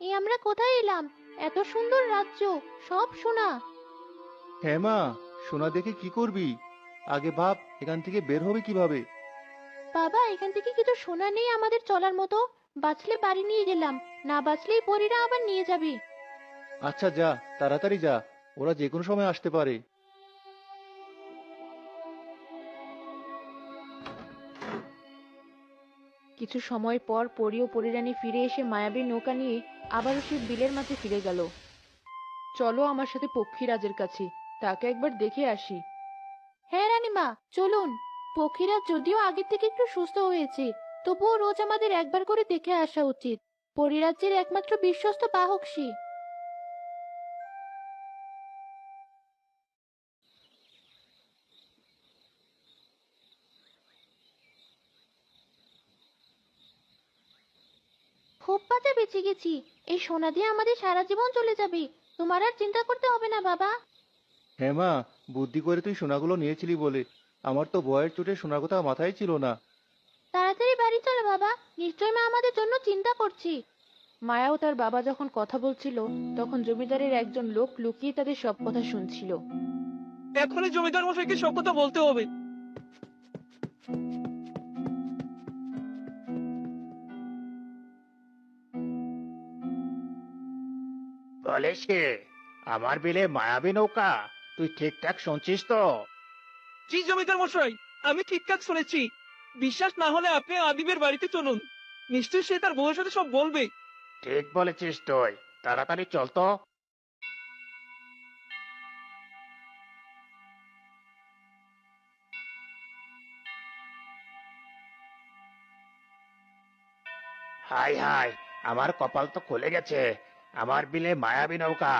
এই আমরা কোথায় এলাম? এত সুন্দর রাজ্য, সব সোনা। হ্যাঁ মা, সোনা দেখে কি করবি? আগে ভাব এখান থেকে বের হবে কিভাবে। বাবা, এখান থেকে কিছু সোনা নেই আমাদের চলার মতো। বাঁচলে বাড়ি নিয়ে গেলাম, না বাঁচলেই পরীরা আবার নিয়ে যাবে। আচ্ছা যা, তাড়াতাড়ি যা, ওরা যে কোনো সময় আসতে পারে। কিছু সময় পর পরী ও পরীরানী ফিরে এসে মায়াবী নৌকা নিয়ে আবারও সেই বিলের মাঝে ফিরে গেল। চলো আমার সাথে পক্ষীরাজের কাছে, তাকে একবার দেখে আসি। হ্যাঁ রানীমা, চলুন। পক্ষীরাজ যদিও আগের থেকে একটু সুস্থ হয়েছে, তবুও রোজ আমাদের একবার করে দেখে আসা উচিত। পরিরাজ্যের একমাত্র বিশ্বস্ত বাহক সে। খুব বাঁচা বেঁচে গেছি। এই সোনা দিয়ে আমাদের সারা জীবন চলে যাবে। তোমার আর চিন্তা করতে হবে না বাবা। হ্যাঁ মা, বুদ্ধি করে তুই সোনাগুলো নিয়েছিলি বলে। আমার তো ভয়ের চোটে সোনার কথা মাথায় ছিল না। তাড়াতাড়ি বাড়ি চলো বাবা, নিশ্চয় মা আমাদের জন্য চিন্তা করছি। মায়া ও তার বাবা যখন কথা বলছিল, তখন জমিদারের একজন লোক লুকিয়ে তাদের সব কথা শুনছিল। এখনই জমিদার মশাইকে সব কথা বলতে হবে। বলিস কি? আমার বিলে মায়াবী নৌকা? তুই ঠিকঠাক শুনছিস তো? জি জমিদার মশাই, আমি ঠিকঠাক শুনেছি। বিশ্বাস না হলে আপনি আদিবের বাড়িতে চলুন, নিশ্চয়ই সে তার বউয়ের সাথে সব বলবে। ঠিক বলেছিস তুই, তাড়াতাড়ি চল তো। হাই হাই, আমার কপাল তো খুলে গেছে। আমার বিলে মায়াবী নৌকা,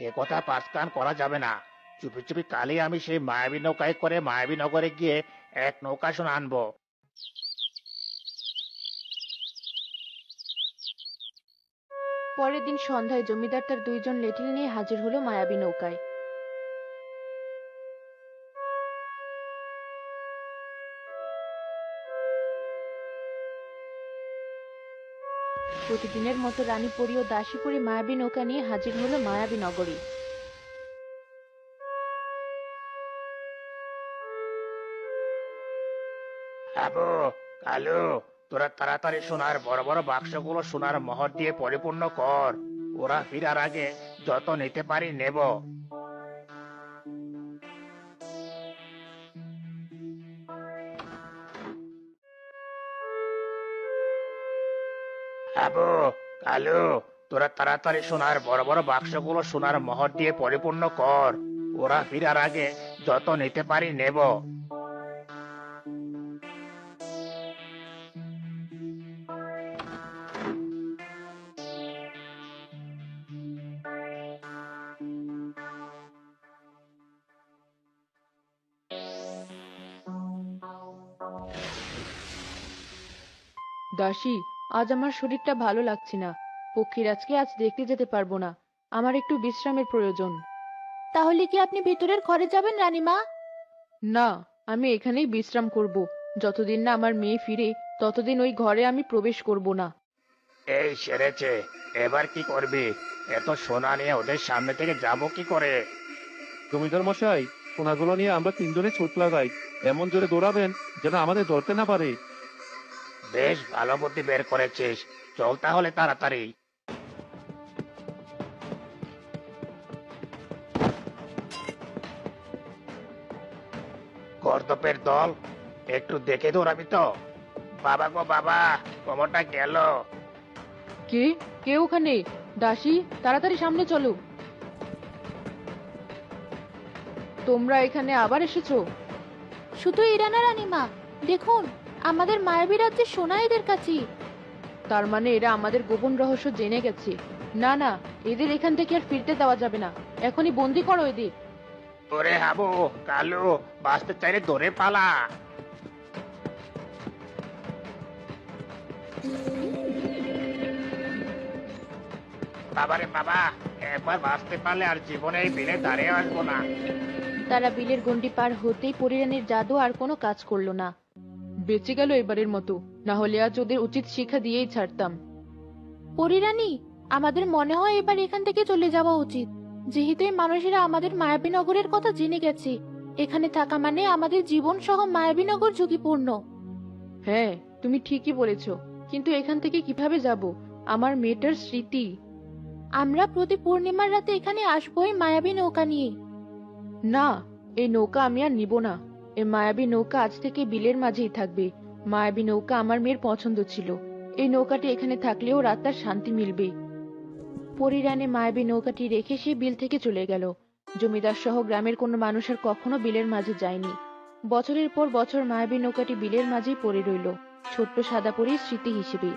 এ কথা পাঁচ কান করা যাবে না। চুপি চুপি কালই আমি সেই মায়াবী নৌকায় করে মায়াবী নগরে গিয়ে এক নৌকা সোনা আনবো। পরের দিন সন্ধ্যায় জমিদার তার দুইজন লেঠিল নিয়ে হাজির হলো মায়াবী নৌকায়। প্রতিদিনের মতো রানী পরী ও দাসী পরী মায়াবী নৌকা নিয়ে হাজির হলো মায়াবী নগরী। আবু, কালু, তোরা তাড়াতাড়ি সোনার বড় বড় বাক্সগুলো সোনার মোহর দিয়ে পরিপূর্ণ কর। ওরা ফিরার আগে যত নিতে পারি নেব। আবু, কালু, তোরা তাড়াতাড়ি সোনার বড় বড় বাক্সগুলো সোনার মোহর দিয়ে পরিপূর্ণ কর। ওরা ফিরার আগে যত নিতে পারি নেব। দাসী, আজ আমার শরীরটা ভালো লাগছে না। পক্ষীরাজকে আজ দেখতে যেতে পারবো না। আমার একটু বিশ্রামের প্রয়োজন। তাহলে কি আপনি ভিতরের ঘরে যাবেন রানীমা? না, আমি এখানেই বিশ্রাম করব। যতদিন না আমার মেয়ে ফিরে, ততদিন ওই ঘরে আমি প্রবেশ করব না। এই সেরেছে, এবার কি করবি? এত সোনা নিয়ে ওদের সামনে থেকে যাব কি করে? জমিদার মশাই, সোনাগুলো নিয়ে আমরা তিনজনে ছুট লাগাই। এমন জোরে দৌড়াবেন যেন আমাদের ধরতে না পারে। বেশ ভালো বুদ্ধি বের করেছিস। চল তাহলে তাড়াতাড়ি। গর্দপের দল, একটু দেখে দৌড়াবি তো। বাবা গো বাবা, কোমরটা গেল। কে? কে ওখানে? দাসী, তাড়াতাড়ি সামনে চলো। তোমরা এখানে আবার এসেছো? শুধু ইরানা রানীমা, দেখুন, আমাদের মায়াবী রাজ্যের সোনা এদের কাছে। তার মানে এরা আমাদের গোপন রহস্য জেনে গেছে। না না, এদের এখান থেকে আর ফিরতে দেওয়া যাবে না। এখনই বন্দি করো এদের। ওরে হাবু, কালু, বাঁচতে চাইলে দৌড়ে পালা। বাবারে বাবা, একবার বাঁচতে পারলে আর জীবনে এই বিলে দাঁড়িয়ে আসবো না। তারা বিলের গন্ডি পার হতেই পরিরানীর জাদু আর কোনো কাজ করলো না। বেঁচে গেল এবারের মতো, না হলে আজ ওদের উচিত শিক্ষা দিয়েই ছাড়তাম। পরিরানী, আমাদের মনে হয় এবার এখান থেকে চলে যাওয়া উচিত, যেহেতু এই মানুষেরা আমাদের মায়াবী নগরের কথা জেনে গেছে। এখানে থাকা মানে আমাদের জীবন সহ মায়াবী নগর ঝুঁকিপূর্ণ। হ্যাঁ, তুমি ঠিকই বলেছো, কিন্তু এখান থেকে কিভাবে যাব? আমার মেয়েটার স্মৃতি। আমরা প্রতি পূর্ণিমার রাতে এখানে আসবোই মায়াবী নৌকা নিয়ে। না, এই নৌকা আমি আর নিব না। এই মায়াবী নৌকা আজ থেকে বিলের মাঝেই থাকবে। মায়াবী নৌকা আমার মেয়ের পছন্দ ছিল। এই নৌকাটি এখানে থাকলেও রাতটার শান্তি মিলবে। পরিরানী মায়াবী নৌকাটি রেখে সে বিল থেকে চলে গেল। জমিদার সহ গ্রামের কোনো মানুষ আর কখনো বিলের মাঝে যায়নি। বছরের পর বছর মায়াবী নৌকাটি বিলের মাঝেই পড়ে রইল, ছোট্ট সাদা পরীর স্মৃতি হিসেবে।